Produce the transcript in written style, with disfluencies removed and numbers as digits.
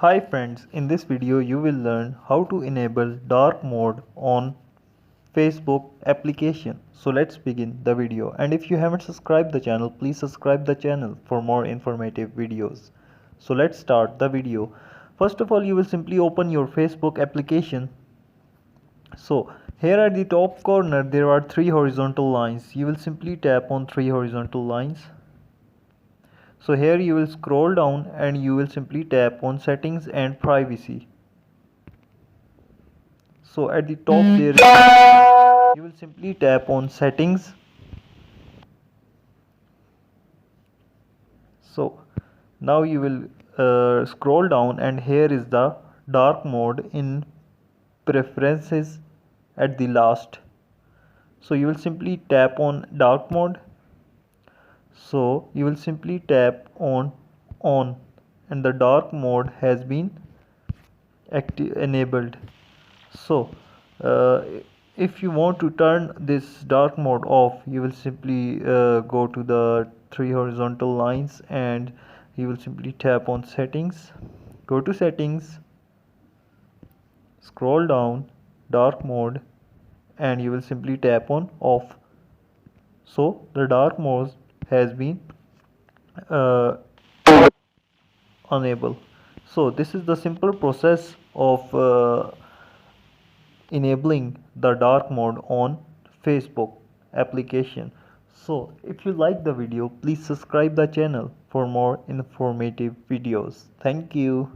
Hi friends, in this video you will learn how to enable dark mode on Facebook application. So let's begin the video, and if you haven't subscribed the channel, please subscribe the channel for more informative videos. So let's start the video. First of all, you will simply open your Facebook application. So here at the top corner there are three horizontal lines. You will simply tap on three horizontal lines. So here you will scroll down and you will simply tap on settings and privacy. So at the top there you will simply tap on settings. So now you will scroll down and here is the dark mode in preferences at the last. So you will simply tap on dark mode. So you will simply tap on and the dark mode has been enabled. So if you want to turn this dark mode off, you will simply go to the three horizontal lines and you will simply tap on settings, go to settings, scroll down, dark mode, and you will simply tap on off. So the dark mode has been uh, unable. So this is the simple process of enabling the dark mode on Facebook application. So if you like the video, please subscribe the channel for more informative videos. Thank you.